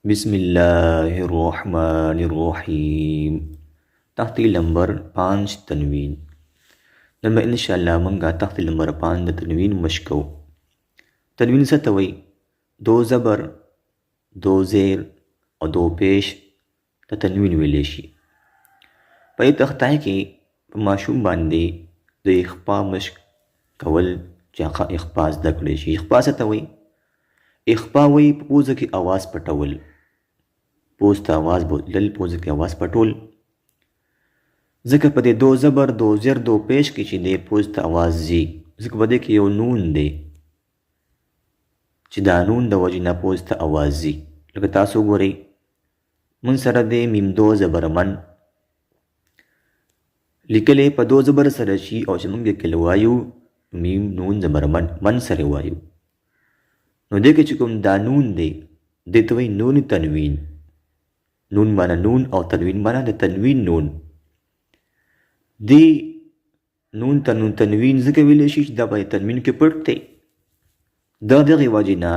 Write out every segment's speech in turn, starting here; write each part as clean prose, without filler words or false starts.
بسم الله الرحمن الرحیم. تحتی نمبر 5 تنوین. نن به انشاءالله منګه تحتی نمبر 5 د تنوین مشکو. تنوین څه ته وایي؟ دو زبر، دو زیر او دو پیش ته تنوین ویلی شي. په دې تختای کې په ماشوم باندې د اخفا مشق کول چې هغه اخفا زده کړی شي. اخفا څه ته وایي؟ اخفا وایي په پوزه کې اواز پټول، پوز ته اواز بوتلل، پوزه کې اواز پټول. ځکه په دې دو زبر، دو زیر، دو پیش کې چې دی پوز ته اواز ځي، ځکه په دې کې یو نون دی چې دا نون د وجې نه پوز ته اواز ځي. لکه تاسو ګورئ من سره دی میم دو زبر من لیکلی په دو زبر سره شي او چې موږ لیکل وایو میم نون زبر من سره وایو. نو دې کې چې کوم دا نون دی دې ته وایي نون تنوین. نون معنی نون او تنوین معنی د تنوین نون. دی نون تنوین ځکه ویلی شي چې دا په تنوین کې پټ دی. د دغې وجې نه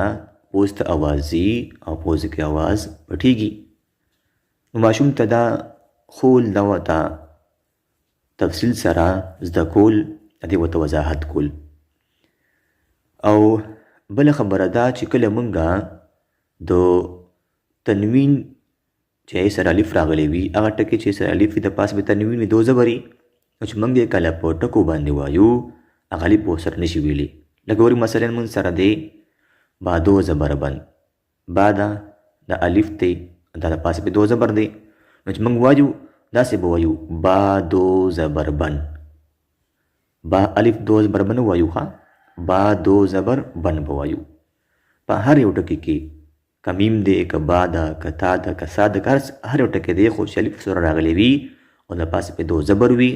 پوز ته اواز ځي او پوزه کې اواز پټېږي. نو ماشوم ته دا خول دا ورته تفصیل سره زده کول، د دې ورته وضاحت کول. او بله خبره دا چې کله مونږه د تنوین چې سره الف راغلی وي، هغه ټکي چې سره الف د پاس به تنوین وي دو زبري، نو چې موږ یې کله په ټکو باندې وایو هغه الف به ورسره نشي ویلی. لکه ورې مثلا موږ سره دی با دو زبر بن، با دا د الف دی، دا د پاس به دو زبر دی، نو چې موږ وایو داسې به وایو با دو زبر بن. با الف دو زبر بن وایو، ښه با دو زبر بن به وایو. په هر یو ټکي کې که میم دی، که با ده، که تا ده، که سا ده، که هر یو ټکی دی خو چې الف سره راغلی وي او د پاسه پې دو زبر وي،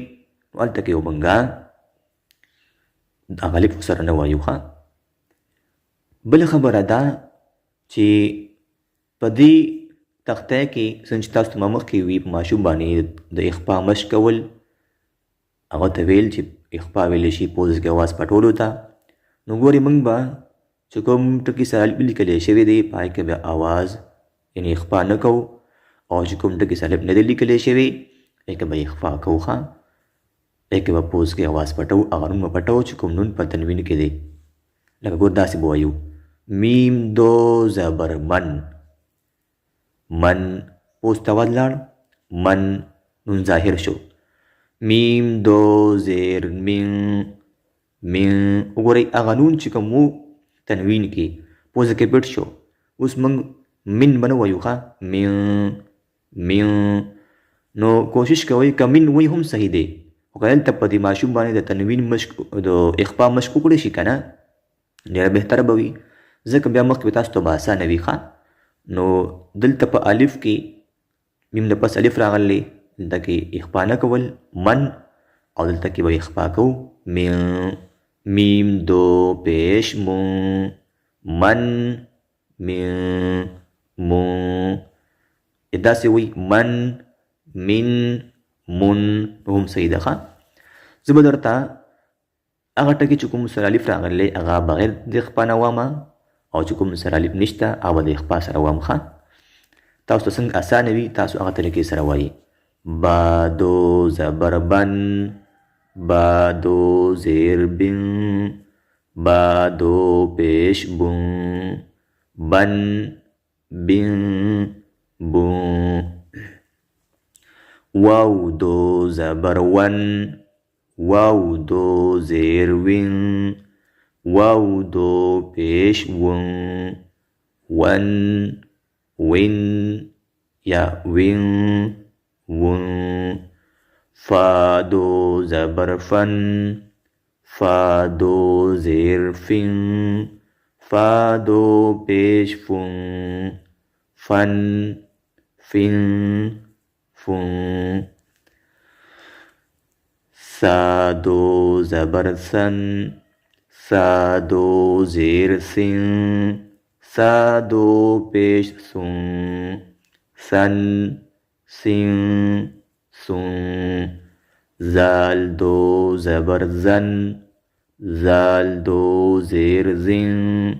نو هلته کې یو منګه هغه الف سره نه وایو. ښه بله خبره ده چې په دې تختې کې څنګه چې تاسو ته ما مخکې وي په ماشوم باندې د اخفا مشق کول، هغه ته ویل چې اخفا ویلی شي پوز کې اواز پټولو ته. نو ګورې موږ به چې کوم ټکي سره الف لیکلی شوی دی په هغې کې بیا اواز یعنې اخفا نه کوو، او چې کوم ټکي سره الف نه دی لیکلی شوی هغې کې به اخفا کوو. ښه هغې کې به پوز کې اواز پټو، هغه نون به پټو چې کوم نون په تنوین کې دی. لکه ګور داسې به وایو میم دو زبر من، من پوز ته اواز لاړ، من نون ظاهر شو. میم دو زیر من، من وګورئ هغه نون چې کوم و تنوین کې پوزه کې پټ شو. اوس موږ من به نه وایو، ښه من من. نو کوشش کوئ که من وایي هم صحیح دی، خو که دلته په دې ماشوم باندې د تنوین مشق د اخفا مشق وکړی شي که نه ډېره بهتره به وي، ځکه بیا مخکې به تاسو ته به اسانه وي. ښه نو دلته په الف کې میم د پس الف راغلی، دلته کې اخفا نه کول من، او دلته کې به اخفا کوو من. میم دو پیش مون، من من مون. داسې وی من من من هم صحیح ده. ښه زه به درته هغه ټکي چې کوم سره الف راغلی هغه بغیر د اخفا نه وامه، او چې کوم سره الف نشته هغه د اخفا سره وام. ښه تاسو ته څنګه اسانه وي تاسو هغه طریقې سره وایي. با دو زبر بن، با دو زیر بن، با دو پیش بن، بن بن بن. واو دو زبر ون، واو دو زیر ون، واو دو پیش ون، ون ون یا ون ون. فا دو زبر فن، فا دو زیر فن، فا دو پیش فن، فن فن فن. سا دو زبر سن، سا دو زیر سن، سا دو پیش سن، سن سن سن. زال دو زبر زن، زال دو زیر زن،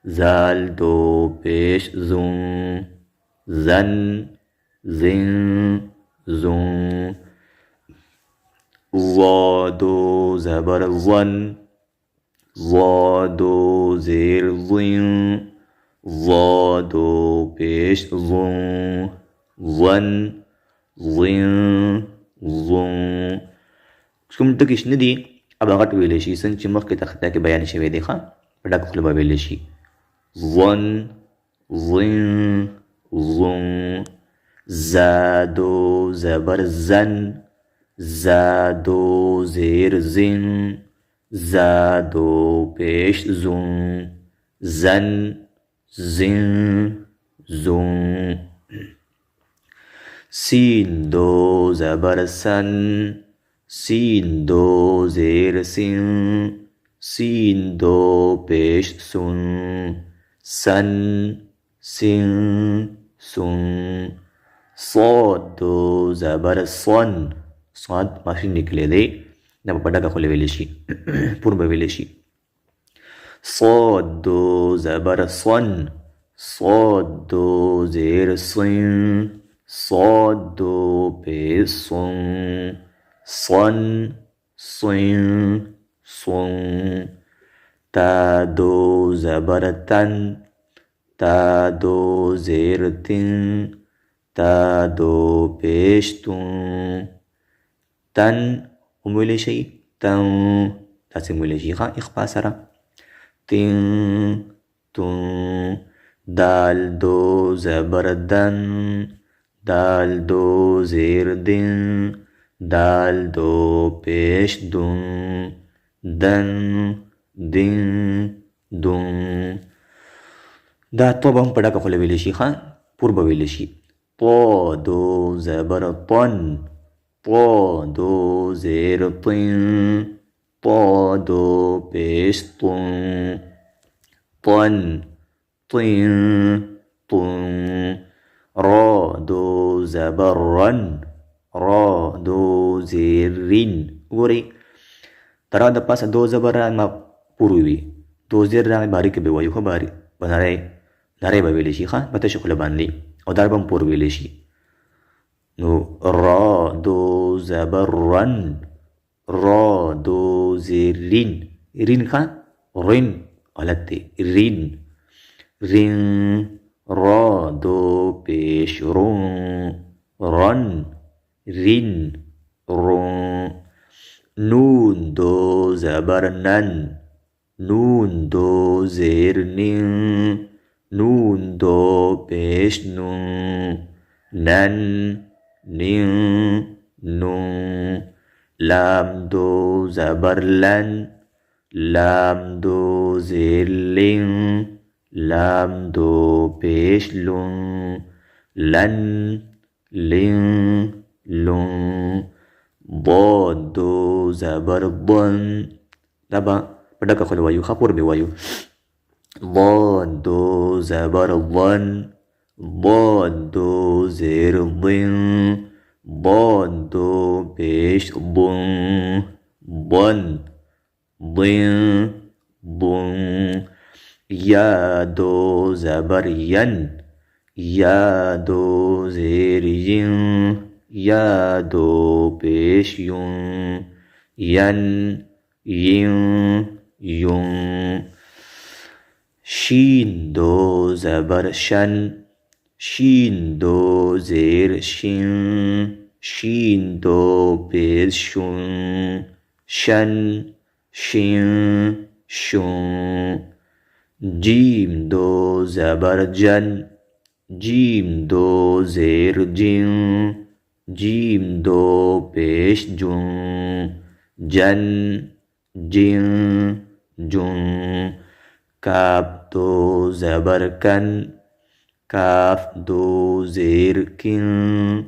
زال دو پیش زن، زن زن زن ضاد زبر ظن ضاد زیر ظن ضاد پیش ظن ظن ظن ظن کوم ټکي شنه دي اب هغه ویلی شي څنګه چې مخکې تخته کې بیان شوی دی ښه په ډکه خوله به ویلی شي ظن ظن ظن زادو زبر زن زادو زیر زن زادو پیش زن زن زن زن سین دو زبر سن سین دو زیر سن سین دو پیش سن سن سن سن صاد دو زبر صن صاد ماشین نکلی دی دا په ډکه خوله ویلی شي پور به ویلی شي صاد دو زبر صن صاد دو زیر صن صاد دو پیش صن صن صن صن تا دو زبر تن تا دو زیر تن تا دو پیش تن تن هم ویلی شي تن تاسې ویلی شي ښه اخفا سره تن تن دال دو زبر دن دال دو زیر دن دال دو پیش دن دن دن دن دا تو به هم په ډکه خوله ویلی شي ښه پور به ویلی شي طا دو زبر طن طا دو زیر طن طا دو پیش طن طن طن طن را دو زبر رن را دو زیر رین وګورئ د را د پاسه دو زبر را ما پور وي دو زیر راغی باریکې به وایو ښه باري به نری به ویلی شي ښه په تشه خوله باندې او دا به هم پور ویلی شي نو را دو زبر رن را دو زیر رین رین ښه رین غلط دی رین رین را دو پیش رون رن رین رون نون دو زبر نن نون دو زیر نین نون دو پیش نون نن نین نون لام دو زبر لن لام دو زیر لین لام دو پیش لون لن لین لون ضاد دو زبر ضن دا به په ډکه خوله وایو ښه پور به وایو ضاد دو زبر ضن ضاد دو زیر ضن ضاد دو پیش ضن ضن ضن ضن یا دو زبر ین یا دو زیر ین یا دو پیش یون ین ین یون شین دو زبر شن شین دو زیر شین شین دو پیش شون شن شین شون جیم دو زبر جن جیم دو زیر جن جیم دو پیش جن جن جن جن کاف دو زبر کن کاف دو زیر کن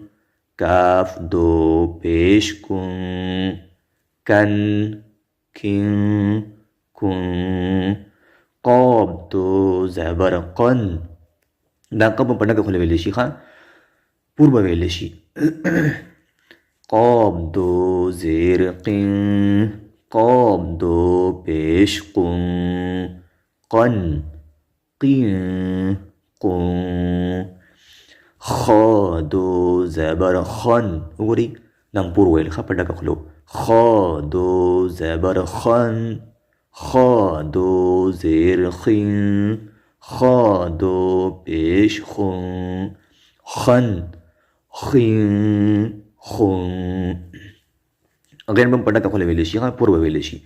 کاف دو پیش کن کن کن کن قاب دو زبر قن دا قب په ډکه خوله ویلی شي ښه پور به ویلی شي قاب دو زیر قن قاب دو پیش قن قن قن قن خا دو زبر خن وګورئ لامپور ویل ښه په ډکه خولو خا دو زبر خن خا دو زیر خین خا دو پیش خون خن خین خون غین بم په ډکه خوله ویلی شي ښه پور به ویلی شي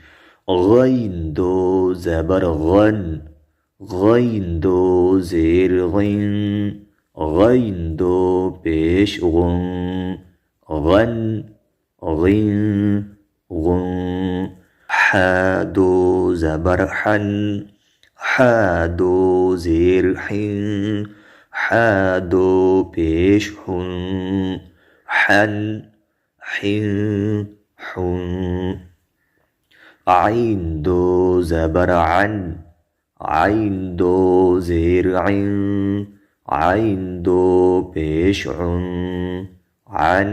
غین دو زبر غن غین دو زیر غین غین دو پیش غن غن غین غن حا دو زبر حن حا دو زیر حین حا دو پیش حن حن حین حن عين دو زبر عن عين دو زیر عين عين دو پیش عن عن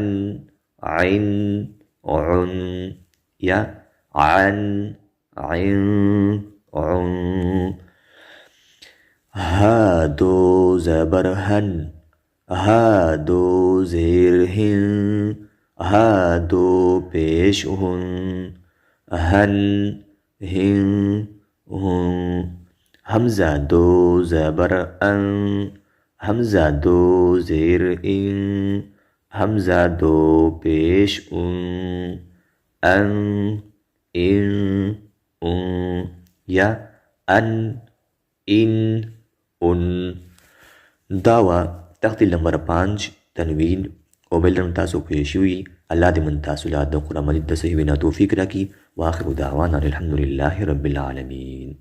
عن عن یا عن عن عن ها دو زبر هن ها دو زیر هن ها دو پیش هن هن هن هن همزة دو زبر أن همزة دو زیر إن همزة دو پیش أن إن یا أن إن داوا تختی نمبر 5 تنوین او بل نن تاسو پوه شوي الله دې من تاسو له د قرآن مجید د صحیح وینا توفیق راکړي واخر دعوانا الحمد لله رب العالمین